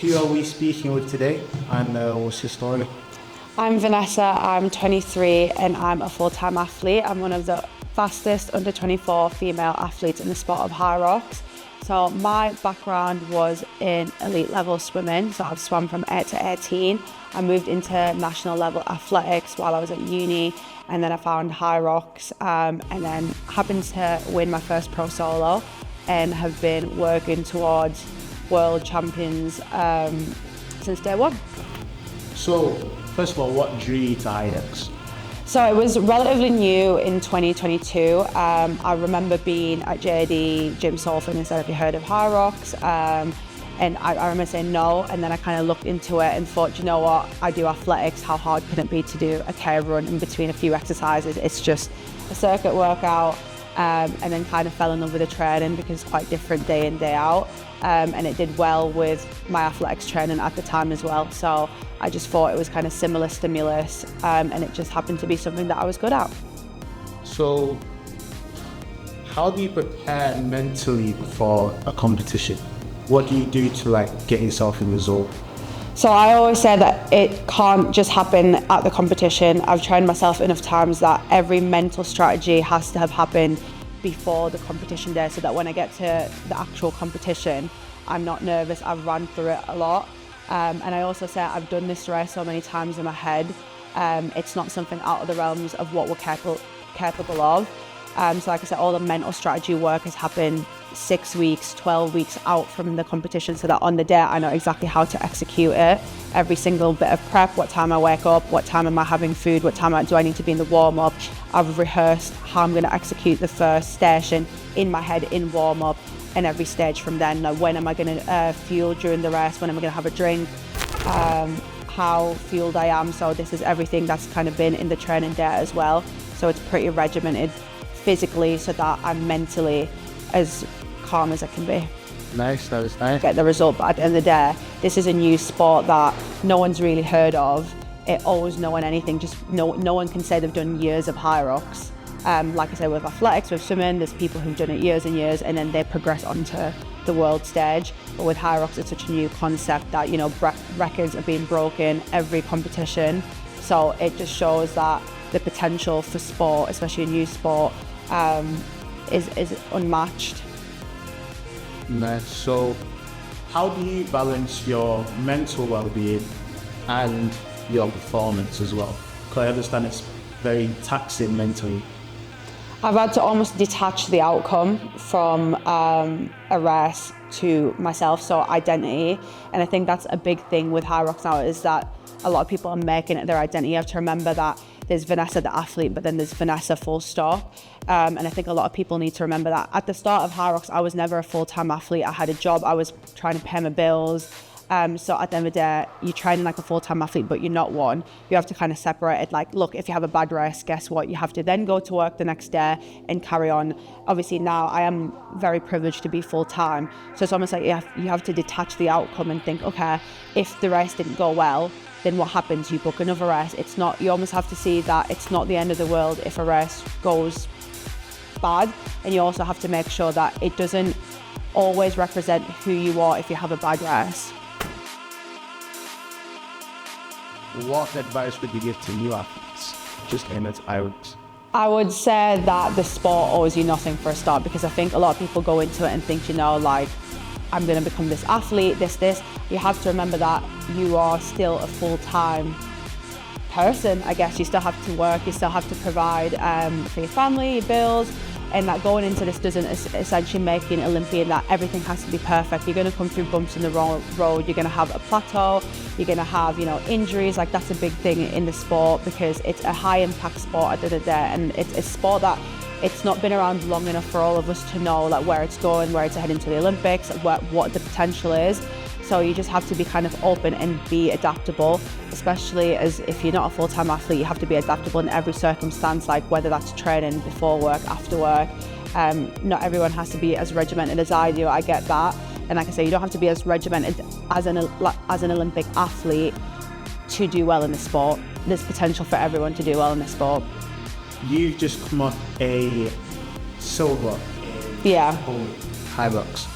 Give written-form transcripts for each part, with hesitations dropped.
who are we speaking with today, and what's your story? I'm Vanessa, I'm 23 and I'm a full-time athlete. I'm one of the fastest under 24 female athletes in the sport of HYROX. So my background was in elite level swimming, so I've swum from 8 to 18. I moved into national level athletics while I was at uni, and then I found HYROX, and then happened to win my first pro solo and have been working towards world champions since day one. So, first of all, what drew you to HYROX? So it was relatively new in 2022. I remember being at JD Gym Salford and said, have you heard of HYROX? And I remember saying no, and then I kind of looked into it and thought, you know what, I do athletics, how hard can it be to do a K run in between a few exercises? It's just a circuit workout, and then kind of fell in love with the training because it's quite different day in, day out. And it did well with my athletics training at the time as well. So I just thought it was kind of similar stimulus, and it just happened to be something that I was good at. So, how do you prepare mentally for a competition? What do you do to get yourself in the zone? So I always say that it can't just happen at the competition. I've trained myself enough times that every mental strategy has to have happened before the competition day, so that when I get to the actual competition, I'm not nervous. I've run through it a lot. And I also say I've done this race so many times in my head. It's not something out of the realms of what we're capable of. So like I said, all the mental strategy work has happened 6 weeks, 12 weeks out from the competition, so that on the day I know exactly how to execute it. Every single bit of prep, what time I wake up, what time am I having food, what time do I need to be in the warm-up. I've rehearsed how I'm going to execute the first station in my head in warm-up, and every stage from then. Now, when am I going to fuel during the race, when am I going to have a drink, how fueled I am. So this is everything that's kind of been in the training day as well. So it's pretty regimented physically so that I'm mentally as calm as I can be. Nice, that was nice. Get the result, but at the end of the day, this is a new sport that no one's really heard of. It owes no one anything, just no one can say they've done years of HYROX. Like I said, with athletics, with swimming, there's people who've done it years and years and then they progress onto the world stage. But with HYROX, it's such a new concept that, records are being broken every competition. So it just shows that the potential for sport, especially a new sport, is unmatched. Nice. So, how do you balance your mental well-being and your performance as well? Because I understand it's very taxing mentally. I've had to almost detach the outcome from a race to myself, so identity. And I think that's a big thing with HYROX now, is that a lot of people are making it their identity. You have to remember that there's Vanessa the athlete, but then there's Vanessa full stop. And I think a lot of people need to remember that. At the start of HYROX, I was never a full-time athlete. I had a job, I was trying to pay my bills. So at the end of the day, you're training like a full-time athlete, but you're not one. You have to kind of separate it. Like, look, if you have a bad race, guess what? You have to then go to work the next day and carry on. Obviously now I am very privileged to be full-time. So it's almost like you have to detach the outcome and think, okay, if the race didn't go well, then what happens? You book another race. It's not, you almost have to see that it's not the end of the world if a race goes bad. And you also have to make sure that it doesn't always represent who you are if you have a bad race. What advice would you give to new athletes just aiming at HYROX? I would say that the sport owes you nothing for a start, because I think a lot of people go into it and think, I'm going to become this athlete, this. You have to remember that you are still a full-time person, I guess. You still have to work, you still have to provide for your family, your bills, and that going into this doesn't essentially make you an Olympian that everything has to be perfect. You're going to come through bumps in the road, you're going to have a plateau, you're going to have injuries. Like, that's a big thing in the sport, because it's a high-impact sport at the end of the day, and it's a sport that it's not been around long enough for all of us to know where it's going, where it's heading to the Olympics, what the potential is. So you just have to be kind of open and be adaptable, especially as if you're not a full-time athlete, you have to be adaptable in every circumstance, like whether that's training, before work, after work. Not everyone has to be as regimented as I do, I get that. And like I say, you don't have to be as regimented as an Olympic athlete to do well in the sport. There's potential for everyone to do well in the sport. You've just come off a silver in Yeah. HYROX.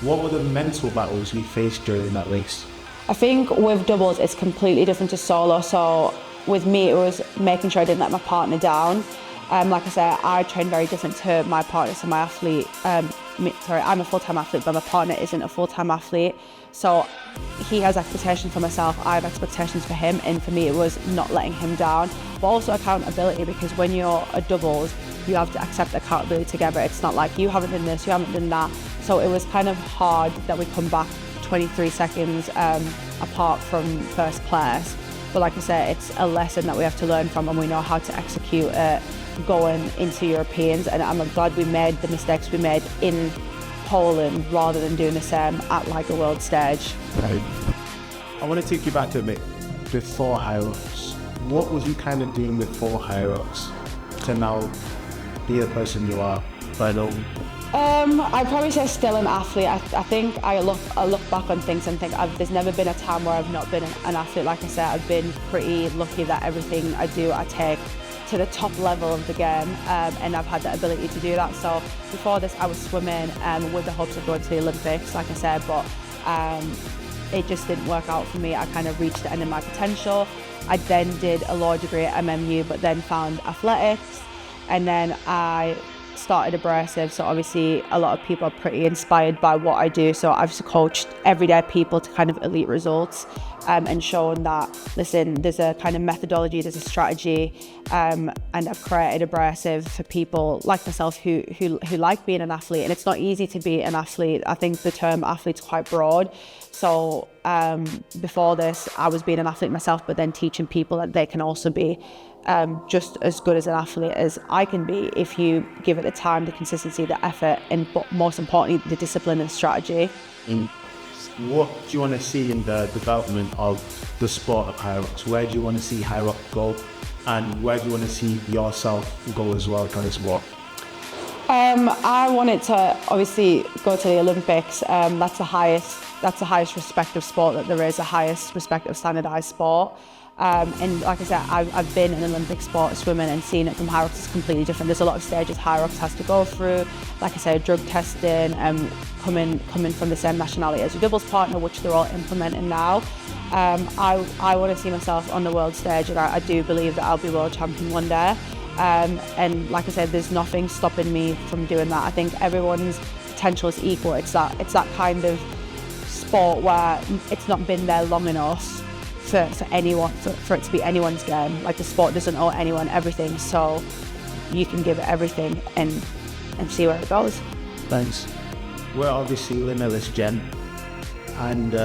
What were the mental battles you faced during that race? I think with doubles, it's completely different to solo. So with me, it was making sure I didn't let my partner down. Like I said, I train very different to my partner, so my athlete, I'm a full-time athlete, but my partner isn't a full-time athlete. So he has expectations for myself, I have expectations for him, and for me it was not letting him down. But also accountability, because when you're a doubles, you have to accept accountability together. It's not like you haven't done this, you haven't done that. So it was kind of hard that we come back 23 seconds apart from first place. But like I said, it's a lesson that we have to learn from, and we know how to execute it going into Europeans. And I'm glad we made the mistakes we made in Poland rather than doing the same at like a world stage. Right. I want to take you back a bit before HYROX. What was you kind of doing before HYROX to now be the person you are? I'd probably say still an athlete. I think I look back on things and think there's never been a time where I've not been an athlete. Like I said, I've been pretty lucky that everything I do, I take to the top level of the game, and I've had the ability to do that. So before this, I was swimming with the hopes of going to the Olympics, like I said, but it just didn't work out for me. I kind of reached the end of my potential. I then did a law degree at MMU, but then found athletics, and then I started abrasive. So obviously a lot of people are pretty inspired by what I do. So I've coached everyday people to kind of elite results, and shown that, listen, there's a kind of methodology, there's a strategy, and I've created abrasive for people like myself who like being an athlete. And it's not easy to be an athlete. I think the term athlete's quite broad. So before this, I was being an athlete myself, but then teaching people that they can also be just as good as an athlete as I can be if you give it the time, the consistency, the effort, and most importantly, the discipline and strategy. What do you want to see in the development of the sport of HYROX? Where do you want to see HYROX go, and where do you want to see yourself go as well in the sport? I wanted to obviously go to the Olympics. That's the highest respective sport that there is, the highest respective standardized sport. And like I said, I've been in Olympic sport, swimming, and seeing it from HYROX is completely different. There's a lot of stages HYROX has to go through. Like I said, drug testing, coming from the same nationality as your doubles partner, which they're all implementing now. I want to see myself on the world stage, and I do believe that I'll be world champion one day. And like I said, there's nothing stopping me from doing that. I think everyone's potential is equal. It's that kind of sport where it's not been there long enough for anyone, for it to be anyone's game. Like, the sport doesn't owe anyone everything, so you can give it everything and see where it goes. Thanks. We're obviously limitless, Jen, and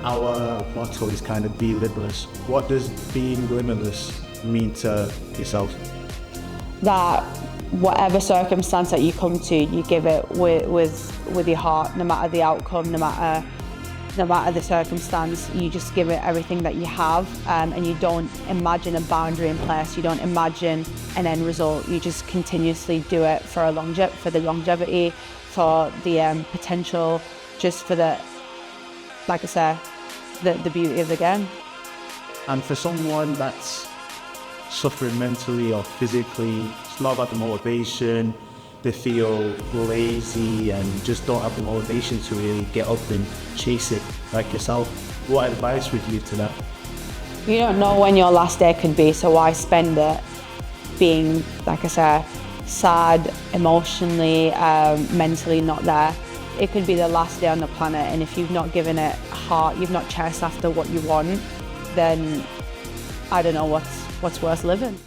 our motto is kind of be limitless. What does being limitless mean to yourself? That whatever circumstance that you come to, you give it with your heart, no matter the outcome, no matter the circumstance. You just give it everything that you have, and you don't imagine a boundary in place. You don't imagine an end result. You just continuously do it for the longevity, for the potential, just for the, like I said, the beauty of the game. And for someone that's suffering mentally or physically, it's not about the motivation. They feel lazy and just don't have the motivation to really get up and chase it like yourself. What advice would you give to that? You don't know when your last day could be, so why spend it being, like I said, sad, emotionally, mentally not there? It could be the last day on the planet, and if you've not given it heart, you've not chased after what you want, then I don't know what's worth living.